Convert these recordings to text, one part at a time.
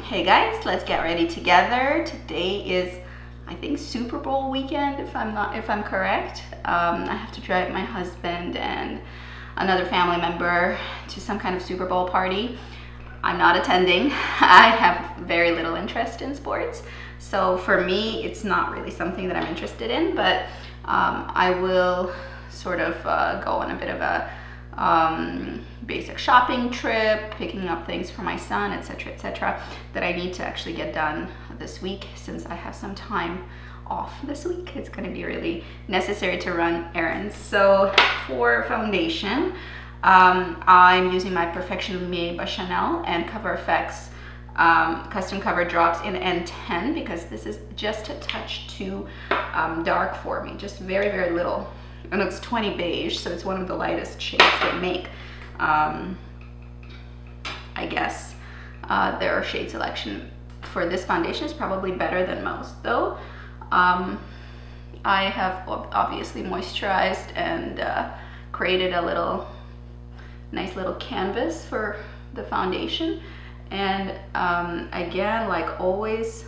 Hey guys, let's get ready together. Today is, I think, Super Bowl weekend, if I'm correct. I have to drive my husband and another family member to some kind of Super Bowl party. I'm not attending. I have very little interest in sports, so for me it's not really something that I'm interested in, but I will sort of go on a bit of a basic shopping trip, picking up things for my son, etc., that I need to actually get done this week. Since I have some time off this week, it's going to be really necessary to run errands. So for foundation, I'm using my Perfection Lumiere by Chanel and Cover FX custom cover drops in N10, because this is just a touch too dark for me, just very little. And it's 20 beige, so it's one of the lightest shades they make. I guess their shade selection for this foundation is probably better than most, though. I have obviously moisturized and created a nice little canvas for the foundation. And again, like always,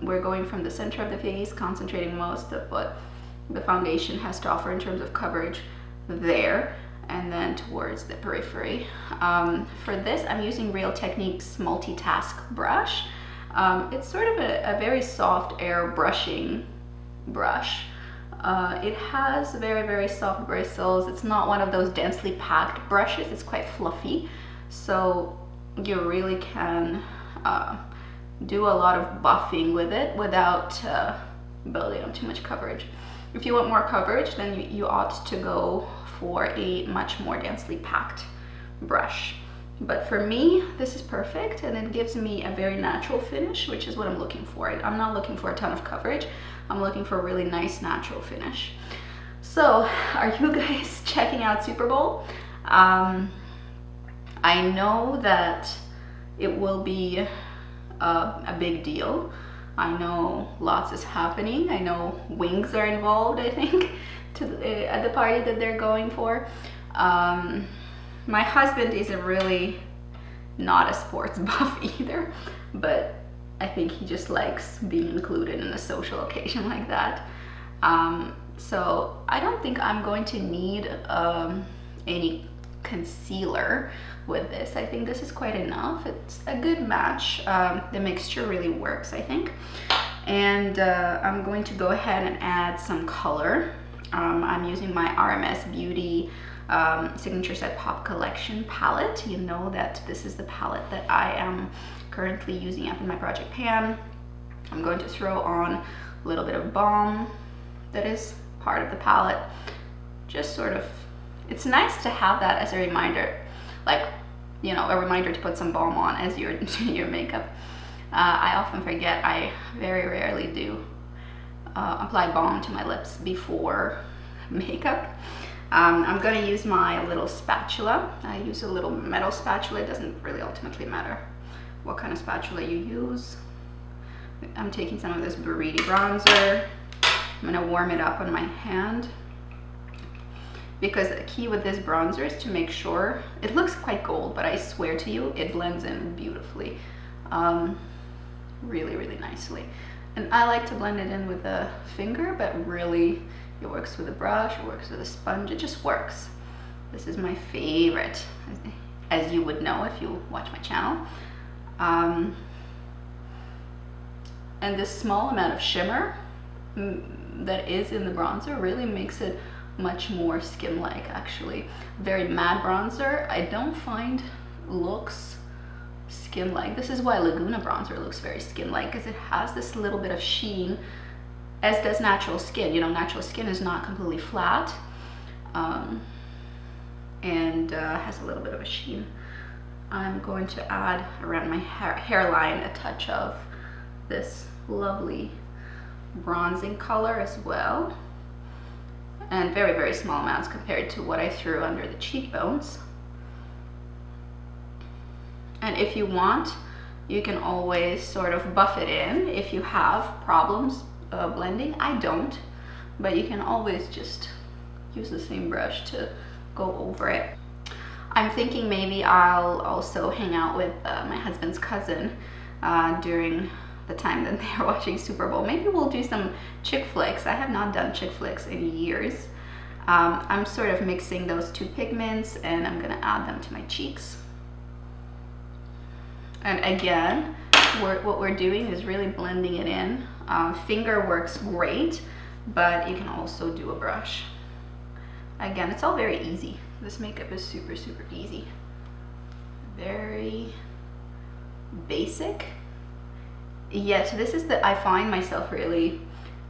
we're going from the center of the face, concentrating most of what the foundation has to offer in terms of coverage there, and then towards the periphery. For this, I'm using Real Techniques Multitask brush. It's sort of a very soft air brushing brush. It has very soft bristles. It's not one of those densely packed brushes. It's quite fluffy, so you really can do a lot of buffing with it without building up too much coverage. If you want more coverage, then you ought to go for a much more densely packed brush. But for me, this is perfect, and it gives me a very natural finish, which is what I'm looking for. I'm not looking for a ton of coverage. I'm looking for a really nice natural finish. So, are you guys checking out Super Bowl? I know that it will be a big deal. I know lots is happening. I know wings are involved, I think, at the party that they're going for. My husband is really not a sports buff either, but I think he just likes being included in a social occasion like that. So I don't think I'm going to need any concealer with this. I think this is quite enough. It's a good match. The mixture really works, I think. And I'm going to go ahead and add some color. I'm using my RMS Beauty Signature Set Pop Collection palette. You know that this is the palette that I am currently using up in my project pan. I'm going to throw on a little bit of balm that is part of the palette. Just sort of, it's nice to have that as a reminder, like, you know, a reminder to put some balm on as you're doing your makeup. I often forget. I very rarely do apply balm to my lips before makeup. I'm going to use my little spatula. I use a little metal spatula. It doesn't really ultimately matter what kind of spatula you use. I'm taking some of this Buriti bronzer. I'm going to warm it up on my hand, because the key with this bronzer is to make sure it looks quite gold, but I swear to you, it blends in beautifully, really nicely. And I like to blend it in with a finger, but really it works with a brush, it works with a sponge, it just works. This is my favorite, as you would know if you watch my channel. And this small amount of shimmer that is in the bronzer really makes it much more skin-like, actually. Very matte bronzer, I don't find looks skin-like. This is why Laguna bronzer looks very skin-like, because it has this little bit of sheen, as does natural skin. You know, natural skin is not completely flat, and has a little bit of a sheen. I'm going to add around my hairline a touch of this lovely bronzing color as well, and very small amounts compared to what I threw under the cheekbones. And if you want, you can always sort of buff it in if you have problems blending. I don't, but you can always just use the same brush to go over it. I'm thinking maybe I'll also hang out with my husband's cousin during the time that they're watching Super Bowl. Maybe we'll do some chick flicks. I have not done chick flicks in years. I'm sort of mixing those two pigments and I'm gonna add them to my cheeks. And again, what we're doing is really blending it in. Finger works great, but you can also do a brush. Again, it's all very easy. This makeup is super, super easy. Very basic. Yet this is I find myself really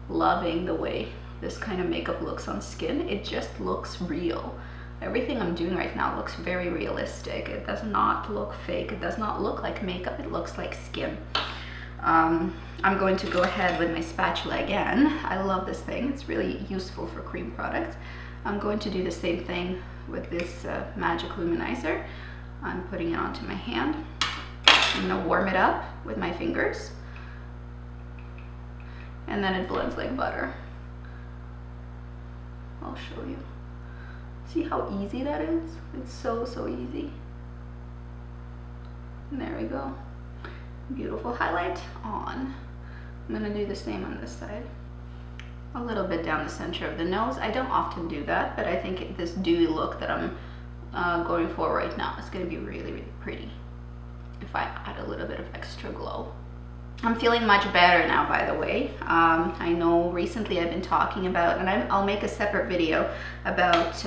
loving the way this kind of makeup looks on skin. It just looks real. Everything I'm doing right now looks very realistic. It does not look fake. It does not look like makeup. It looks like skin. I'm going to go ahead with my spatula again. I love this thing. It's really useful for cream products. I'm going to do the same thing with this Magic Luminizer. I'm putting it onto my hand. I'm gonna warm it up with my fingers. And then it blends like butter. I'll show you. See how easy that is? It's so, so easy. And there we go. Beautiful highlight on. I'm gonna do the same on this side. A little bit down the center of the nose. I don't often do that, but I think this dewy look that I'm going for right now is gonna be really, really pretty if I add a little bit of extra glow. I'm feeling much better now, by the way. I know recently I've been talking about, and I'll make a separate video about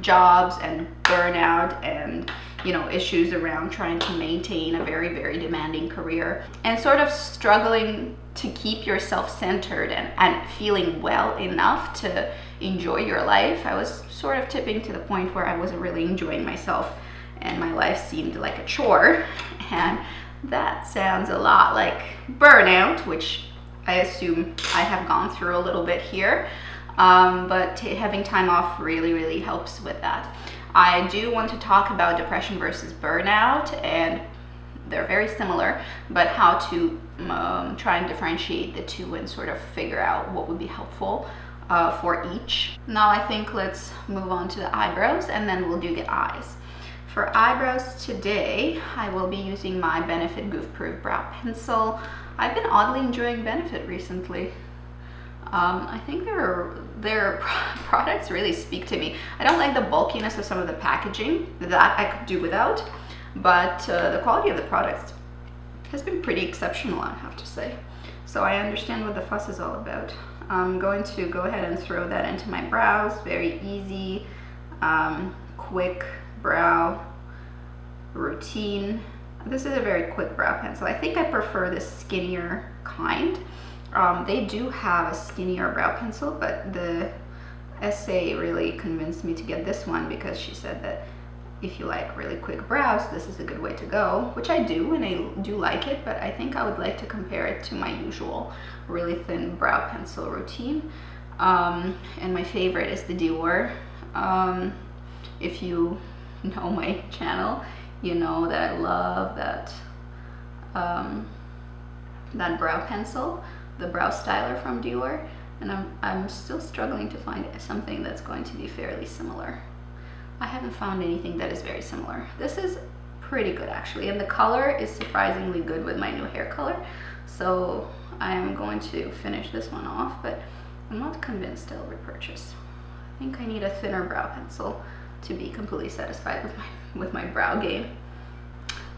jobs and burnout and, you know, issues around trying to maintain a very, very demanding career and sort of struggling to keep yourself centered and feeling well enough to enjoy your life. I was sort of tipping to the point where I wasn't really enjoying myself and my life seemed like a chore, and that sounds a lot like burnout, which I assume I have gone through a little bit here, but having time off really, really helps with that. I do want to talk about depression versus burnout, and they're very similar, but how to try and differentiate the two and sort of figure out what would be helpful for each. Now I think let's move on to the eyebrows, and then we'll do the eyes. For eyebrows today, I will be using my Benefit Goof Proof Brow Pencil. I've been oddly enjoying Benefit recently. I think their products really speak to me. I don't like the bulkiness of some of the packaging. That I could do without, but the quality of the products has been pretty exceptional, I have to say. So I understand what the fuss is all about. I'm going to go ahead and throw that into my brows. Very easy, quick brow routine. This is a very quick brow pencil. I think I prefer this skinnier kind. They do have a skinnier brow pencil, but the SA really convinced me to get this one because she said that if you like really quick brows, this is a good way to go, which I do, and I do like it, but I think I would like to compare it to my usual really thin brow pencil routine. And my favorite is the Dior. If you know my channel, you know that I love that that brow pencil, the brow styler from Dior, and I'm still struggling to find something that's going to be fairly similar. I haven't found anything that is very similar. This is pretty good actually, and the color is surprisingly good with my new hair color, so I am going to finish this one off, but I'm not convinced I'll repurchase. I think I need a thinner brow pencil to be completely satisfied with my brow game.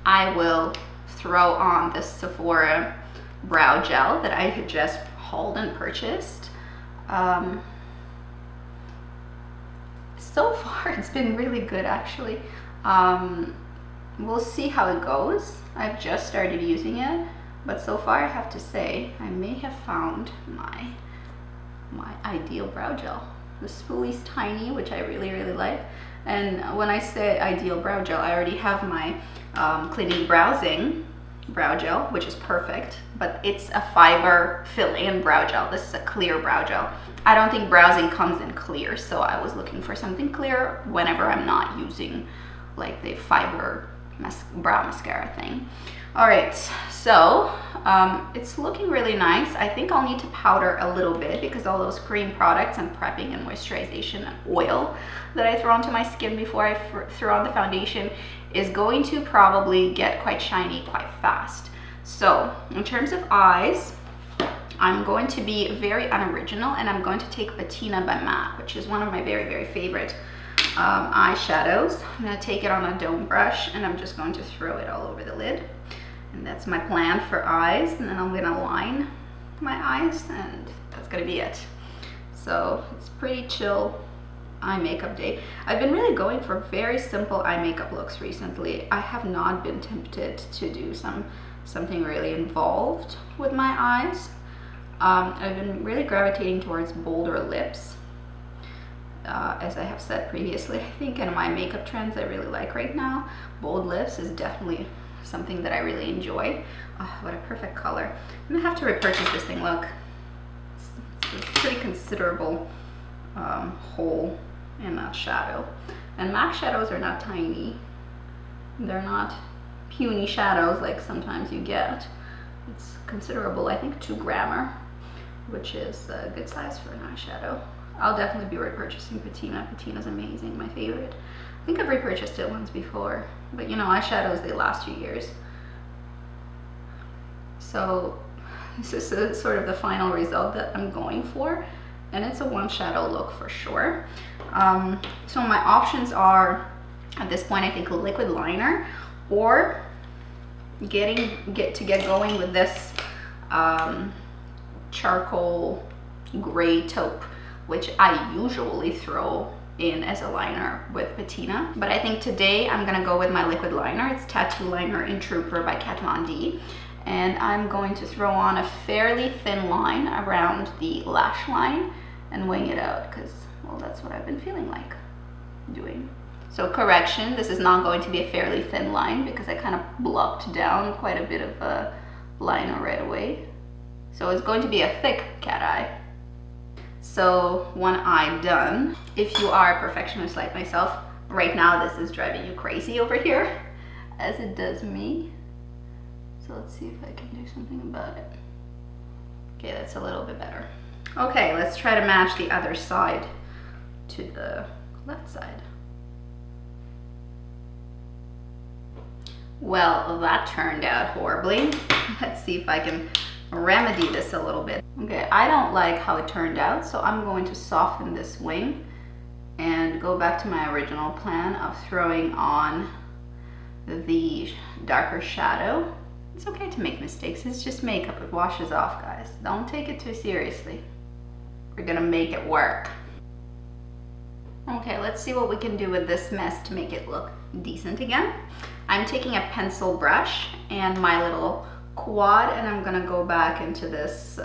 I will throw on this Sephora Brow Gel that I had just hauled and purchased. So far it's been really good actually. We'll see how it goes. I've just started using it, but so far I have to say I may have found my ideal brow gel. The spoolie's tiny, which I really, really like. And when I say ideal brow gel, I already have my Clinique Browsing brow gel, which is perfect, but it's a fiber fill-in brow gel. This is a clear brow gel. I don't think Browsing comes in clear, so I was looking for something clear whenever I'm not using like the fiber brow mascara thing. All right, so it's looking really nice. I think I'll need to powder a little bit because all those cream products and prepping and moisturization and oil that I throw onto my skin before I throw on the foundation is going to probably get quite shiny quite fast. So in terms of eyes, I'm going to be very unoriginal, and I'm going to take Patina by MAC, which is one of my very, very favorite eyeshadows. I'm going to take it on a dome brush, and I'm just going to throw it all over the lid. And that's my plan for eyes, and then I'm going to line my eyes, and that's going to be it. So it's pretty chill eye makeup day. I've been really going for very simple eye makeup looks recently. I have not been tempted to do something really involved with my eyes. I've been really gravitating towards bolder lips. As I have said previously, I think in my makeup trends I really like right now, bold lips is definitely something that I really enjoy. Oh, what a perfect color. I'm gonna have to repurchase this thing. Look, it's a pretty considerable hole in that shadow. And MAC shadows are not tiny. They're not puny shadows like sometimes you get. It's considerable, I think 2 grammer, which is a good size for an eyeshadow. I'll definitely be repurchasing Patina. Patina's amazing, my favorite. I think I've repurchased it once before, but you know, eyeshadows, they last you years. So this is sort of the final result that I'm going for, and it's a one shadow look for sure. So my options are, at this point, I think a liquid liner, or get going with this charcoal gray taupe, which I usually throw in as a liner with Patina. But I think today I'm gonna go with my liquid liner. It's Tattoo Liner in Trooper by Kat Von D. And I'm going to throw on a fairly thin line around the lash line and wing it out, because, well, that's what I've been feeling like doing. So correction, this is not going to be a fairly thin line because I kind of blocked down quite a bit of a liner right away. So it's going to be a thick cat eye. So one eye done. If you are a perfectionist like myself, right now this is driving you crazy over here, as it does me. So let's see if I can do something about it. Okay, that's a little bit better. Okay, let's try to match the other side to the left side. Well, that turned out horribly. Let's see if I can remedy this a little bit. Okay, I don't like how it turned out, so I'm going to soften this wing and go back to my original plan of throwing on the darker shadow. It's okay to make mistakes, it's just makeup, it washes off, guys. Don't take it too seriously. We're gonna make it work. Okay, let's see what we can do with this mess to make it look decent again. I'm taking a pencil brush and my little quad, and I'm gonna go back into this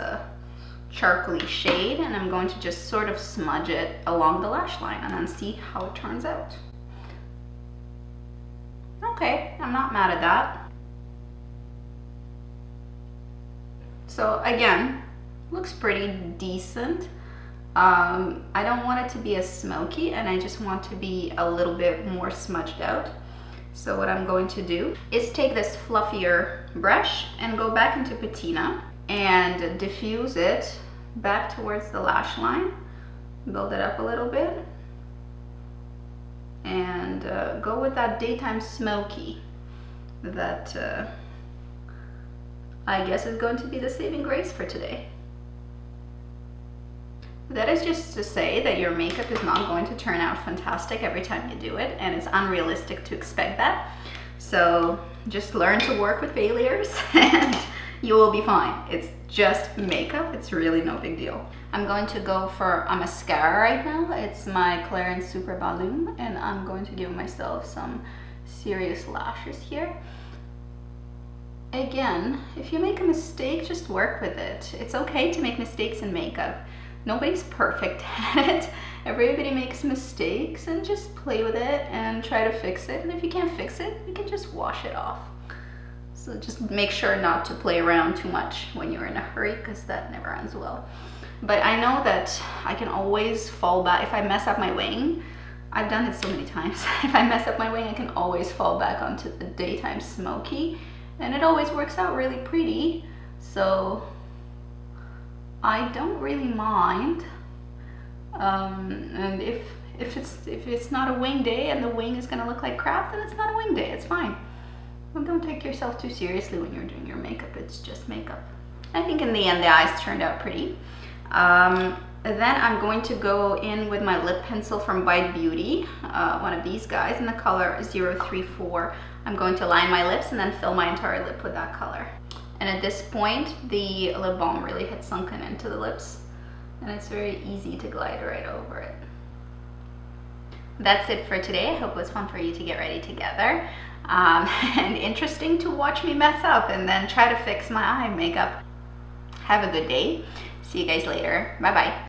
charcoaly shade, and I'm going to just sort of smudge it along the lash line and then see how it turns out. Okay, I'm not mad at that. So again, looks pretty decent. I don't want it to be as smoky, and I just want to be a little bit more smudged out. So what I'm going to do is take this fluffier brush and go back into Patina and diffuse it back towards the lash line, build it up a little bit, and go with that daytime smoky that I guess is going to be the saving grace for today. That is just to say that your makeup is not going to turn out fantastic every time you do it, and it's unrealistic to expect that. So just learn to work with failures and you will be fine. It's just makeup, it's really no big deal. I'm going to go for a mascara right now. It's my Clarins Supra Volume, and I'm going to give myself some serious lashes here. Again, if you make a mistake, just work with it. It's okay to make mistakes in makeup. Nobody's perfect at it. Everybody makes mistakes, and just play with it and try to fix it. And if you can't fix it, you can just wash it off. So just make sure not to play around too much when you're in a hurry, because that never ends well. But I know that I can always fall back. If I mess up my wing, I've done it so many times. If I mess up my wing, I can always fall back onto the daytime smoky, and it always works out really pretty. So I don't really mind. And if it's not a wing day and the wing is gonna look like crap, then it's not a wing day, it's fine. Well, don't take yourself too seriously when you're doing your makeup. It's just makeup. I think in the end the eyes turned out pretty. Then I'm going to go in with my lip pencil from Bite Beauty, one of these guys in the color 034. I'm going to line my lips and then fill my entire lip with that color. And at this point, the lip balm really had sunken into the lips, and it's very easy to glide right over it. That's it for today. I hope it was fun for you to get ready together. And interesting to watch me mess up and then try to fix my eye makeup. Have a good day. See you guys later. Bye bye.